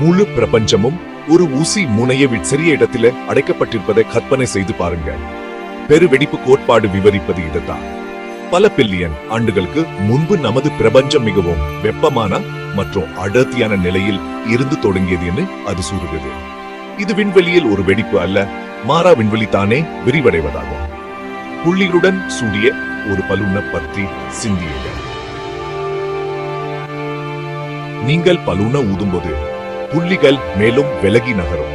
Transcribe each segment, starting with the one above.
முழு பிரபஞ்சமும் ஒரு ஊசி முனைய சிறிய இடத்தில அடைக்கப்பட்டிருப்பதை கற்பனை செய்து பாருங்க. பெருவெடிப்பு கோட்பாடு விவரிப்பது இதுதான். பல பில்லியன் ஆண்டுகளுக்கு முன்பு நமது பிரபஞ்சம் மிகவும் வெப்பமான மற்றும் அடர்த்தியான நிலையில் இருந்து தொடங்கியது என்று அது கூறுகிறது. இது விண்வெளியில் ஒரு வெடிப்பு அல்ல, மாறா விண்வெளி தானே விரிவடைவதாகும். புள்ளிகளுடன் சூடிய ஒரு பலூன பற்றி சிந்தியுங்கள். நீங்கள் பலூன ஊதும்போது புள்ளிகள் மேலும் விலகி நகரும்.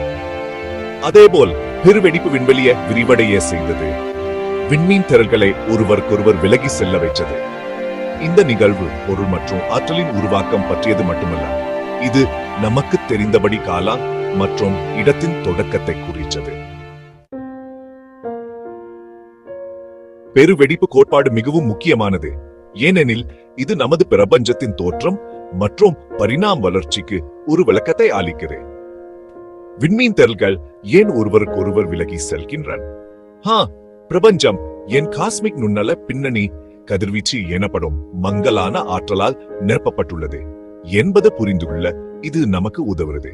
அதேபோல் பெருவெடிப்பு விண்வெளியை விரிவடைய செய்தது. விண்மீன் திரள்களை ஒருவருக்கொருவர் விலகி செல்ல வைத்தது. இந்த நிகழ்வு பொருள் மற்றும் ஆற்றலின் உருவாக்கம் பற்றியது மட்டுமல்ல, இது நமக்கு தெரிந்தபடி காலம் மற்றும் இடத்தின் தொடக்கத்தை குறித்தது. பெருவெடிப்பு கோட்பாடு மிகவும் முக்கியமானது, ஏனெனில் இது நமது பிரபஞ்சத்தின் தோற்றம் மற்றும் பரிணாம வளர்ச்சிக்கு ஒரு விளக்கத்தை அளிக்கிறது. விண்மீன் திரள்கள் ஏன் ஒருவருக்கொருவர் விலகி செல்கின்றன? பிரபஞ்சம் என் காஸ்மிக் நுண்ணல பின்னணி கதிர்வீச்சு எனப்படும் மங்கலான ஆற்றலால் நிரப்பப்பட்டுள்ளது என்பதை புரிந்து கொள்ள இது நமக்கு உதவுகிறது.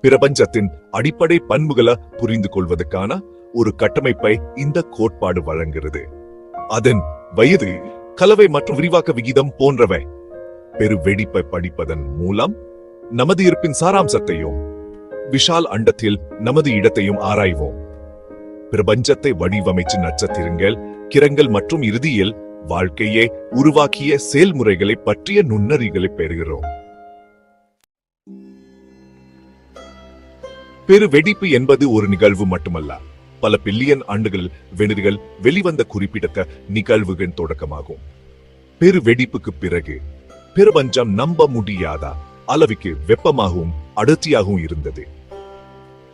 பிரபஞ்சத்தின் அடிப்படை பண்புகளை புரிந்து கொள்வதற்கான ஒரு கட்டமைப்பை இந்த கோட்பாடு வழங்குகிறது. அதன் வயது, கலவை மற்றும் விரிவாக்க விகிதம் போன்றவை. பெருவெடிப்பை படிப்பதன் மூலம் நமது இருப்பின் சாராம்சத்தையும் விஷால் அண்டத்தில் நமது இடத்தையும் ஆராய்வோம். பிரபஞ்சத்தை வடிவமைச்சு நட்சத்திரங்கள், கிரகங்கள் மற்றும் இறுதியில் வாழ்க்கையை உருவாக்கிய செயல்முறைகளை பற்றிய நுண்ணறிகளை பெறுகிறோம். பெருவெடிப்பு என்பது ஒரு நிகழ்வு மட்டுமல்ல, பல பில்லியன் ஆண்டுகளில் வெடிகள் வெளிவந்த குறிப்பிட்ட நிகழ்வுகளின் தொடக்கமாகும். பெருவெடிப்புக்கு பிறகு பிரபஞ்சம் நம்ப முடியாத அளவுக்கு வெப்பமாகவும் அடர்த்தியாகவும் இருந்தது.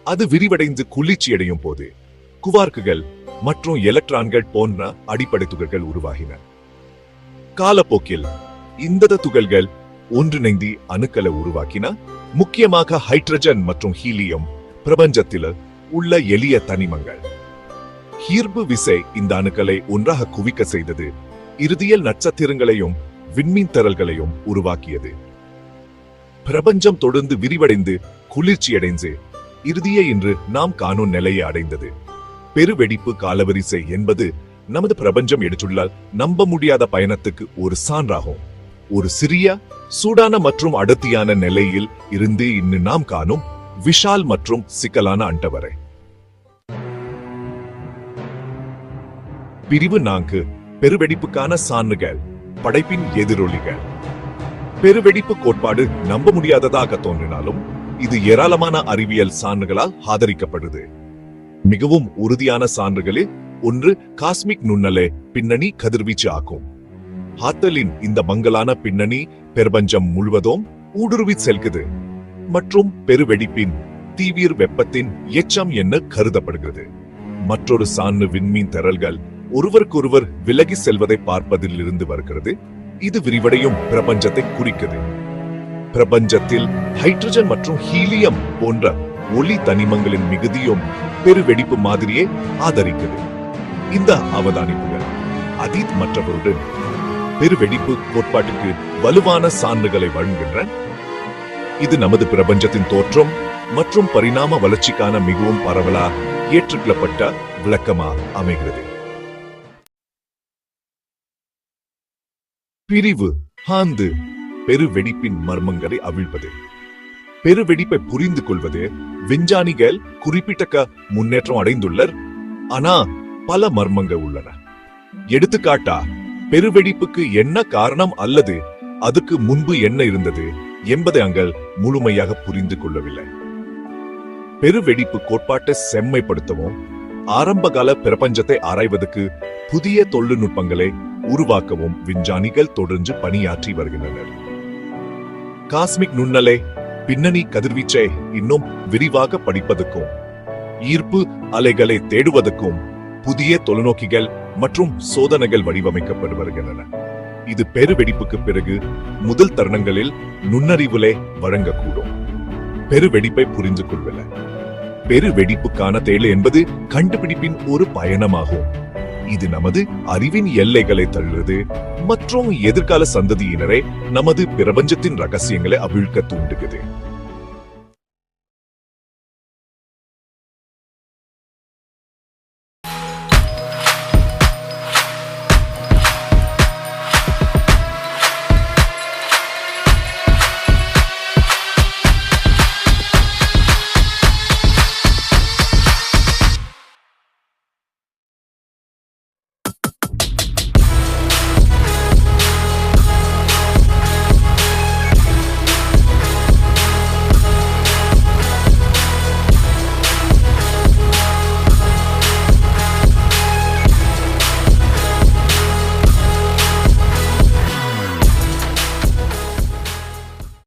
அது விரிவடைந்து குளிர்ச்சியடையும் போது குவார்க்குகள் மற்றும் எலக்ட்ரான்கள் போன்ற அடிப்படை துகள்கள் உருவாகின. காலப்போக்கில் இந்த துகள்கள் ஒன்றிணைந்து அணுக்களை உருவாக்கின. முக்கியமாக ஹைட்ரஜன் மற்றும் ஹீலியம் பிரபஞ்சத்தில் உள்ள எளிய தனிமங்கள். ஈர்ப்பு விசை இந்த அணுக்களை ஒன்றாக குவிக்க செய்தது. இறுதியில் நட்சத்திரங்களையும் விண்மீன் திரள்களையும் உருவாக்கியது. பிரபஞ்சம் தொடர்ந்து விரிவடைந்து குளிர்ச்சியடைந்து இறுதியே இன்று நாம் காணும் நிலையை அடைந்தது. பெருவெடிப்பு காலவரிசை என்பது நமது பிரபஞ்சம் எடுத்துள்ள நம்ப முடியாத பயணத்துக்கு ஒரு சான்றாகும். ஒரு சிறிய சூடான மற்றும் அடர்த்தியான நிலையில் இருந்து இன்னும் நாம் காணும் விஷால் மற்றும் சிக்கலான அண்டவரை. பிரிவு 4. பெருவெடிப்புக்கான சான்றுகள், படைப்பின் எதிரொலிகள். பெருவெடிப்பு கோட்பாடு நம்ப முடியாததாக தோன்றினாலும் இது ஏராளமான அறிவியல் சான்றுகளால் ஆதரிக்கப்படுது. மிகவும் உறுதியான சான்றுகளில் ஒன்று காஸ்மிக் நுண்ணலை பின்னணி கதிர்வீச்சு ஆகும். ஆற்றலின் இந்த மங்கலான பின்னணி பிரபஞ்சம் முழுவதும் ஊடுருவி செல்கிறது மற்றும் பெருவெடிப்பின் தீவிர வெப்பத்தின் எச்சம் என கருதப்படுகிறது. மற்றொரு சான்று விண்மீன் திரள்கள் ஒருவருக்கொருவர் விலகி செல்வதை பார்ப்பதில் இருந்து வருகிறது. இது விரிவடையும் பிரபஞ்சத்தை குறிக்கிறது. பிரபஞ்சத்தில் ஹைட்ரஜன் மற்றும் ஹீலியம் போன்ற ஒளி தனிமங்களின் மிகுதியும் பெருவெடிப்பு மாதிரியே ஆதரிக்கிறது. இந்த அவதானிப்புகள் அதீத் மற்றவருடன் பெருவெடிப்பு கோட்பாட்டுக்கு வலுவான சான்றுகளை வழங்குகின்றன. இது நமது பிரபஞ்சத்தின் தோற்றம் மற்றும் பரிணாம வளர்ச்சிக்கான மிகவும் பரவலா ஏற்றுக்கொள்ளப்பட்ட விளக்கமா அமைகிறது. பிரிவு 5. பெருவெடிப்பின் மர்மங்களை அவிழ்ப்பது. பெருவெடிப்பை புரிந்து கொள்வது விஞ்ஞானிகள் குறிப்பிட்ட முன்னேற்றம் அடைந்துள்ளனர். ஆனா பல மர்மங்கள் உள்ளன. எடுத்துக்காட்டா, பெருவெடிப்புக்கு என்ன காரணம் அல்லது அதுக்கு முன்பு என்ன இருந்தது என்பதை அங்கள் முழுமையாக புரிந்து கொள்ளவில்லை. பெருவெடிப்பு கோட்பாட்டை செம்மைப்படுத்தவும் ஆரம்பகால பிரபஞ்சத்தை ஆராய்வதற்கு புதிய தொழில்நுட்பங்களை உருவாக்கவும் விஞ்ஞானிகள் தொடர்ந்து பணியாற்றி வருகின்றனர். காஸ்மிக் நுண்ணலை பின்னணி கதிர்வீச்சை இன்னும் விரிவாக படிப்பதற்கும் ஈர்ப்பு அலைகளை தேடுவதற்கும் புதிய தொலைநோக்கிகள் மற்றும் சோதனைகள் வடிவமைக்கப்பட்டு வருகின்றன. இது பெருவெடிப்புக்கு பிறகு முதல் தருணங்களில் நுண்ணறிவுகளை வழங்கக்கூடும். பெருவெடிப்பை புரிந்து கொள்வதில்லை. பெருவெடிப்புக்கான தேடல் என்பது கண்டுபிடிப்பின் ஒரு பயணமாகும். இது நமது அறிவின் எல்லைகளை தள்ளுவது மற்றும் எதிர்கால சந்ததியினரை நமது பிரபஞ்சத்தின் ரகசியங்களை அவிழ்க்க தூண்டுகிறது.